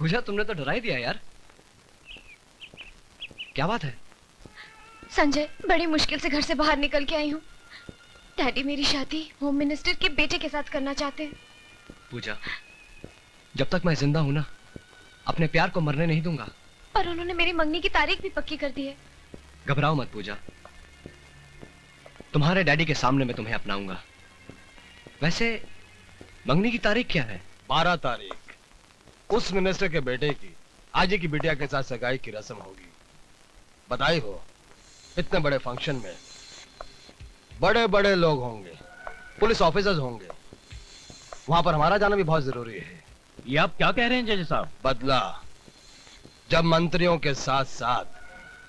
पूजा, तुमने तो डरा ही दिया यार। क्या बात है? संजय, बड़ी मुश्किल से घर से बाहर निकल के आई हूँ। डैडी मेरी शादी होम मिनिस्टर के बेटे के साथ करना चाहते हैं। पूजा, जब तक मैं जिंदा हूं ना, अपने प्यार को मरने नहीं दूंगा। और उन्होंने मेरी मंगनी की तारीख भी पक्की कर दी है। घबराओ मत पूजा, तुम्हारे डैडी के सामने मैं तुम्हें अपनाऊंगा। वैसे मंगनी की तारीख क्या है? 12 तारीख उस मिनिस्टर के बेटे की आजी की बिटिया के साथ सगाई की रस्म होगी। बधाई हो। इतने बड़े फंक्शन में बड़े बड़े लोग होंगे, पुलिस ऑफिसर्स होंगे, वहां पर हमारा जाना भी बहुत जरूरी है। ये आप क्या कह रहे हैं जज साहब? बदला जब मंत्रियों के साथ साथ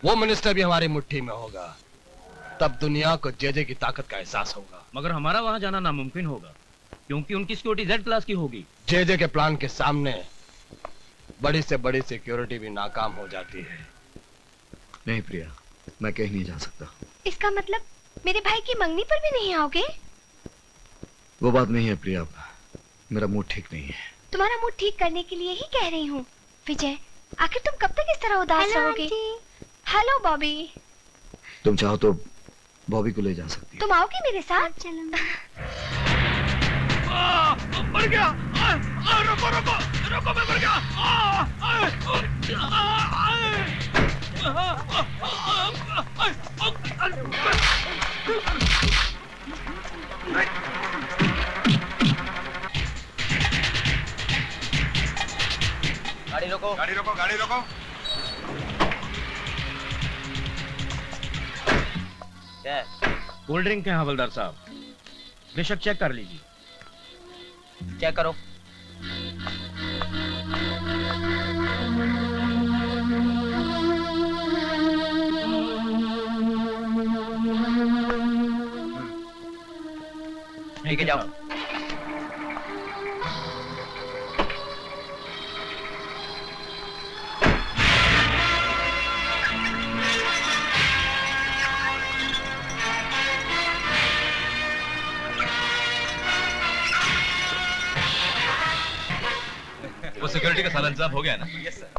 वो मिनिस्टर भी हमारी मुट्ठी में होगा, तब दुनिया को जेजे की ताकत का एहसास होगा। मगर हमारा वहां जाना नामुमकिन होगा, क्योंकि उनकी सिक्योरिटी जेड क्लास की होगी। जेजे के प्लान के सामने बड़ी से बड़ी सिक्योरिटी भी नाकाम हो जाती है। नहीं प्रिया, मैं कहीं नहीं जा सकता। इसका मतलब मेरे भाई की मंगनी पर भी नहीं आओगे? वो बात नहीं है प्रिया, मेरा मूड ठीक नहीं है। तुम्हारा मूड ठीक करने के लिए ही कह रही हूँ। विजय, आखिर तुम कब तक इस तरह उदास रहोगे? हेलो बॉबी। तुम चाहो तो बॉबी को ले जा सकती हो। तुम आओगे मेरे साथ? चलो। मर गया। रुको रुको रुको, मैं मर गया। गाड़ी रोको, गाड़ी रोको, गाड़ी रोको। क्या? कोल्ड ड्रिंक है हवलदार साहब, बेशक चेक कर लीजिए। चेक करो। ठीक है, जाओ। वो सिक्योरिटी का सारा इंतजाम हो गया ना? Yes sir.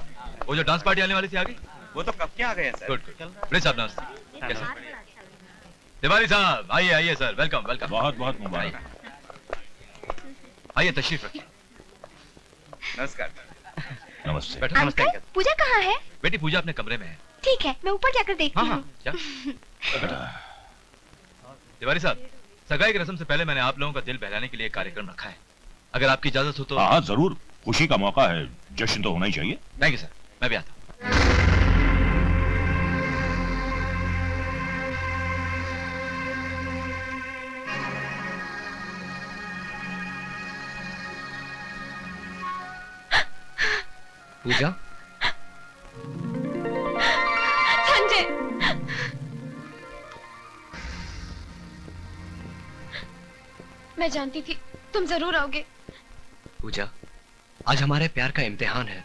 वो जो डांस पार्टी आने वाली थी आ गई? वो तो कब के आ गए हैं सर। Good good. प्लीज साहब नमस्ते। कैसे? तिवारी साहब आइए आइए सर, वेलकम वेलकम। बहुत बहुत मुबारक। आइए तशरीफ रखिए। नमस्कार। नमस्ते। अंकल, पूजा कहाँ है? बेटी पूजा अपने कमरे में है। ठीक है, मैं ऊपर जाकर देखती हूँ। क्या? तिवारी साहब, सगाई की रस्म से पहले मैंने आप लोगों का दिल बहलाने के लिए एक कार्यक्रम रखा है। अगर आपकी इजाजत हो तो। हाँ जरूर, खुशी का मौका है, जश्न तो होना ही चाहिए। थैंक यू सर, मैं भी आता हूँ। पूजा, संजय, मैं जानती थी तुम जरूर आओगे। पूजा, आज हमारे प्यार का इम्तिहान है।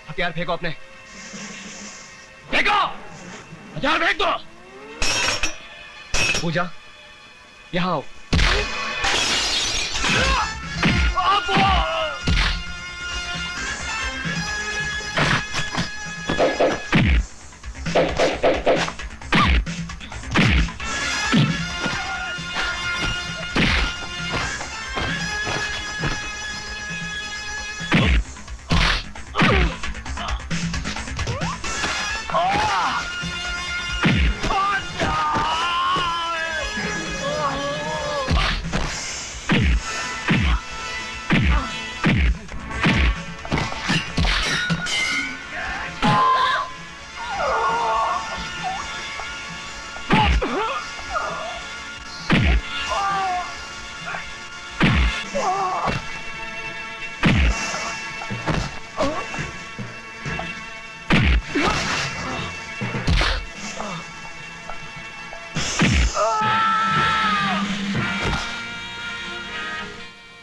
हथियार फेंको अपने। फेंको, हथियार फेंक दो। पूजा, यहाँ आओ।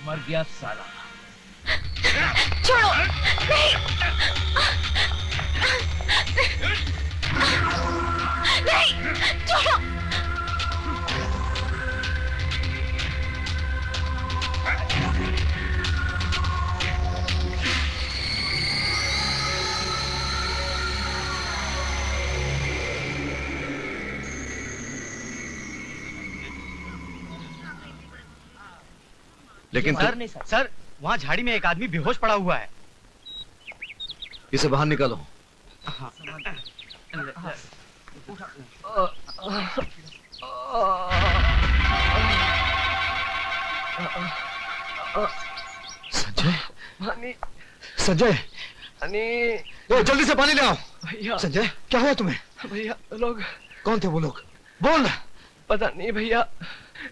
मर गया साला। छोड़ो, नहीं। लेकिन सर नहीं सर, सर वहाँ झाड़ी में एक आदमी बेहोश पड़ा हुआ है। इसे बाहर निकालो। संजय, हनी, संजय, हनी, ओ जल्दी से पानी ले आओ। भैया, संजय, क्या हुआ तुम्हें? भैया लोग, कौन थे वो लोग? बोल। पता नहीं भैया,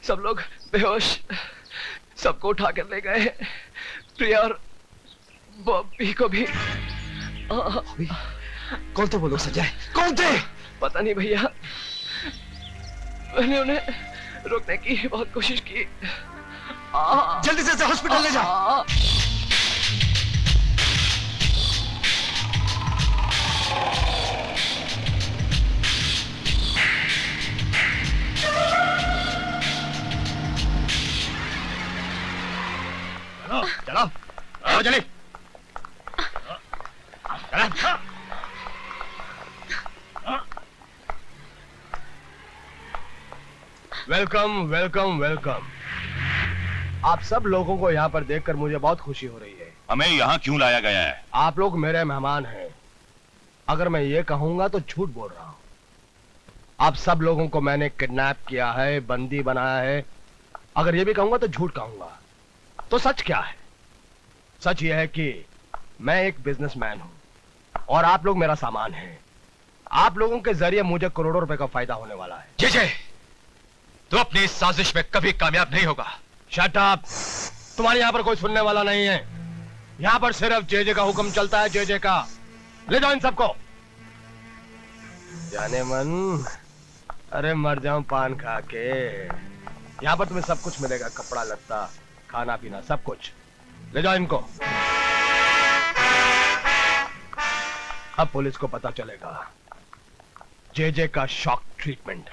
सब लोग बेहोश, सबको उठा कर ले गए, प्रिया और बॉबी को भी। अभी कौन थे वो लोग संजय? कौन थे? पता नहीं भैया, मैंने उन्हें रोकने की बहुत कोशिश की। जल्दी से इसे हॉस्पिटल ले जाओ। चलो चलो चलिए। Welcome welcome welcome. आप सब लोगों को यहाँ पर देखकर मुझे बहुत खुशी हो रही है। हमें यहाँ क्यों लाया गया है? आप लोग मेरे मेहमान हैं। अगर मैं ये कहूंगा तो झूठ बोल रहा हूँ। आप सब लोगों को मैंने किडनैप किया है, बंदी बनाया है। अगर ये भी कहूंगा तो झूठ कहूंगा। तो सच क्या है? सच ये है कि मैं एक बिजनेसमैन हूं और आप लोग मेरा सामान हैं। आप लोगों के जरिए मुझे करोड़ों रुपए का फायदा होने वाला है। जय, तू अपनी इस साजिश में कभी कामयाब नहीं होगा। Shut up! तुम्हारे यहाँ पर कोई सुनने वाला नहीं है। यहाँ पर सिर्फ जेजे का हुक्म चलता है, जेजे का। ले जाओ इन सबको। जाने मन, अरे मर जाऊं पान खा के। यहाँ पर तुम्हें सब कुछ मिलेगा, कपड़ा लत्ता, खाना पीना, सब कुछ। ले जाओ इनको। अब पुलिस को पता चलेगा जेजे का shock treatment.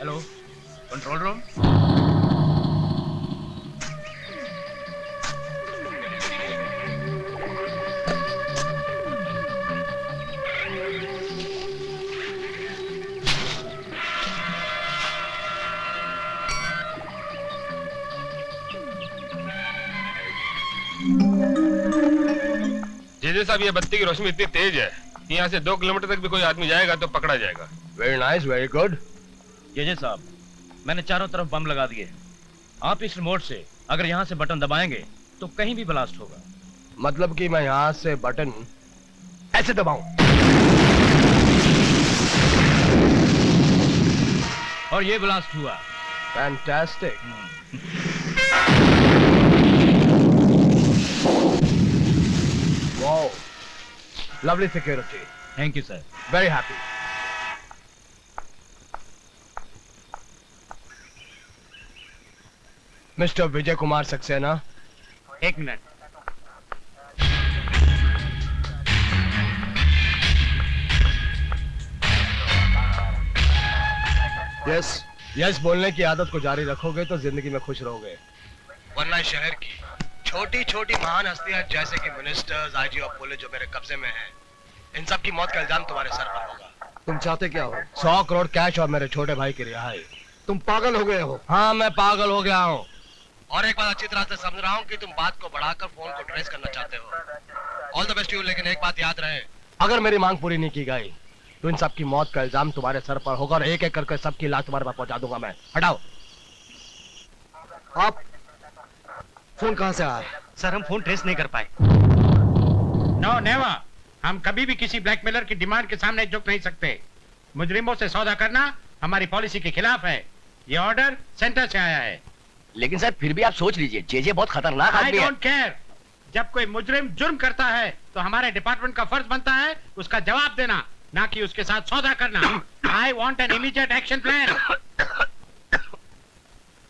Hello, control room. JJ साहब, ये बत्ती की रोशनी इतनी तेज है कि यहाँ से 2 किलोमीटर तक भी कोई आदमी जाएगा तो पकड़ा जाएगा। Very nice, very good. JJ साहब, मैंने चारों तरफ बम लगा दिए। आप इस रिमोट से अगर यहाँ से बटन दबाएंगे तो कहीं भी ब्लास्ट होगा। मतलब कि मैं यहाँ से बटन ऐसे दबाऊं? और ये ब्लास्ट हुआ। Fantastic. Wow, lovely security. Thank you sir. Very happy. Mister Vijay Kumar Saxena. एक मिनट। यस यस बोलने की आदत को जारी रखोगे तो जिंदगी में खुश रहोगे, वरना शहर की छोटी छोटी महान हस्तियां जैसे कि मिनिस्टर्स, आईजी और पुलिस जो मेरे कब्जे में हैं, इन सब की मौत का इल्जाम तुम्हारे सर पर होगा। तुम चाहते क्या हो? 100 करोड़ कैश और मेरे छोटे भाई की रिहाई। तुम पागल हो गए हो? हाँ, मैं पागल हो गया हूँ। और एक बात अच्छी तरह से समझ रहा हूँ कि तुम बात को बढ़ाकर फोन को ट्रेस करना चाहते हो। ऑल द बेस्ट यू, लेकिन एक बात याद रहे, अगर मेरी मांग पूरी नहीं की गई तो इन सब की मौत का इल्जाम तुम्हारे सर पर होगा और एक एक करके सबकी लाश तुम्हारे पास पहुंचा दूंगा मैं। हटाओ। आप फोन कहां से आया? सर हम फोन ट्रेस नहीं कर पाए। No never. हम कभी भी किसी ब्लैकमेलर की डिमांड के सामने झुक नहीं सकते। मुजरिमों से सौदा करना हमारी पॉलिसी के खिलाफ है। ये ऑर्डर सेंटर से आया है। लेकिन सर फिर भी आप सोच लीजिए, जेजे बहुत खतरनाक आई आदमी है। Don't care. जब कोई मुजरिम जुर्म करता है तो हमारे डिपार्टमेंट का फर्ज बनता है उसका जवाब देना, ना कि उसके साथ सौदा करना। I want an immediate action plan.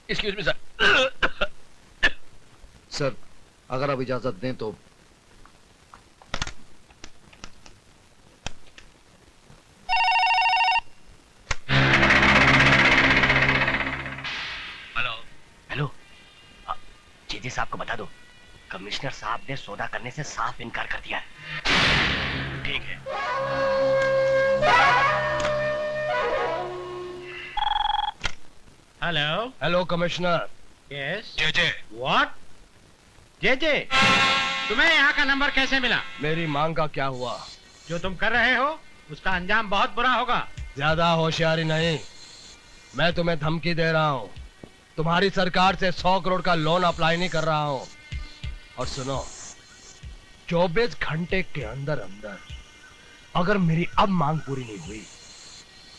Excuse me sir. Sir, अगर आप इजाजत दें तो साहब को बता दो, कमिश्नर साहब ने सौदा करने से साफ इनकार कर दिया है। ठीक है। Hello. Hello commissioner. Yes. JJ. What? JJ, तुम्हें यहाँ का नंबर कैसे मिला? मेरी मांग का क्या हुआ? जो तुम कर रहे हो उसका अंजाम बहुत बुरा होगा। ज्यादा होशियारी नहीं, मैं तुम्हें धमकी दे रहा हूँ। तुम्हारी सरकार से 100 करोड़ का लोन अप्लाई नहीं कर रहा हूँ। और सुनो, 24 घंटे के अंदर अंदर अगर मेरी अब मांग पूरी नहीं हुई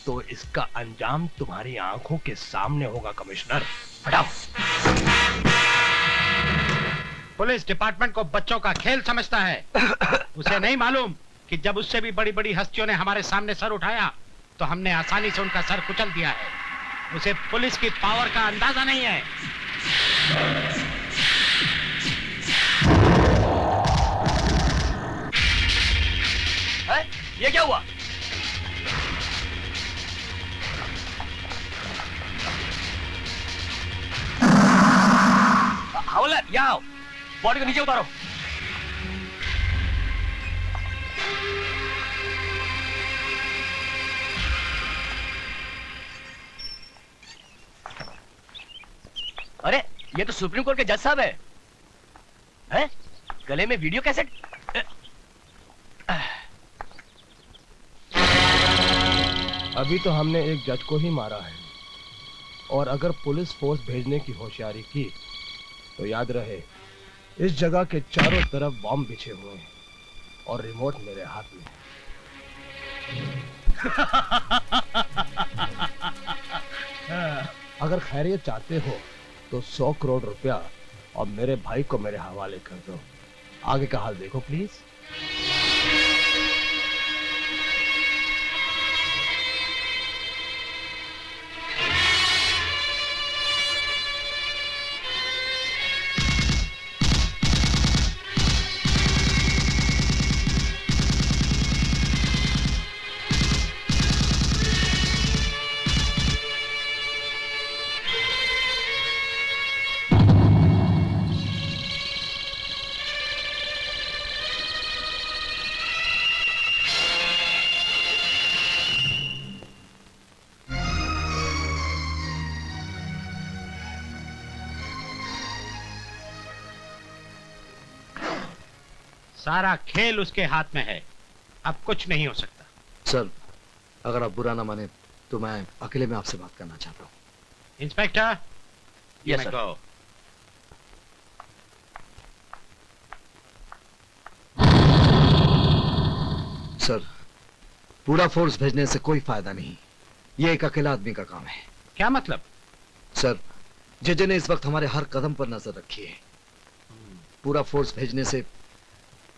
तो इसका अंजाम तुम्हारी आंखों के सामने होगा कमिश्नर। हटाओ। पुलिस डिपार्टमेंट को बच्चों का खेल समझता है। उसे नहीं मालूम कि जब उससे भी बड़ी बड़ी हस्तियों ने हमारे सामने सर उठाया तो हमने आसानी से उनका सर कुचल दिया है। उसे पुलिस की पावर का अंदाजा नहीं है। ये क्या हुआ? हवलदार, यहाँ आओ, बॉडी को नीचे उतारो। अरे ये तो सुप्रीम कोर्ट के जज साहब है। हैं? गले में वीडियो कैसेट। अभी तो हमने एक जज को ही मारा है, और अगर पुलिस फोर्स भेजने की होशियारी की तो याद रहे इस जगह के चारों तरफ बॉम्ब बिछे हुए हैं और रिमोट मेरे हाथ में है। अगर खैरियत चाहते हो तो 100 करोड़ रुपया और मेरे भाई को मेरे हवाले कर दो। आगे का हाल देखो प्लीज। सारा खेल उसके हाथ में है, अब कुछ नहीं हो सकता। सर, अगर आप बुरा ना माने तो मैं अकेले में आपसे बात करना चाहता हूँ। Inspector, yes sir. Go. Sir, पूरा फोर्स भेजने से कोई फायदा नहीं, ये एक अकेला आदमी का काम है। क्या मतलब? सर, जेजे ने इस वक्त हमारे हर कदम पर नजर रखी है। पूरा फोर्स भेजने से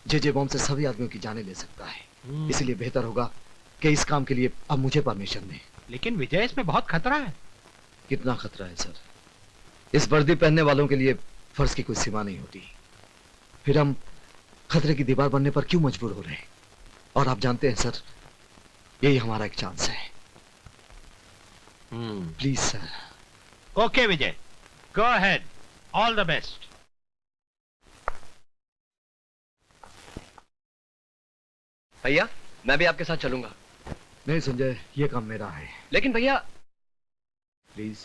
जेजे बॉम्ब से सभी आदमियों की जानें ले सकता है। इसलिए बेहतर होगा कि इस काम के लिए अब मुझे परमिशन दें। लेकिन विजय, इसमें बहुत खतरा है। कितना खतरा है सर? इस वर्दी पहनने वालों के लिए फर्ज की कोई सीमा नहीं होती। फिर हम खतरे की दीवार बनने पर क्यों मजबूर हो रहे हैं? और आप जानते हैं सर, यही हमारा एक चांस है। Please sir. Okay Vijay, go ahead, all the best. भैया, मैं भी आपके साथ चलूंगा। नहीं संजय, ये काम मेरा है। लेकिन भैया। प्लीज।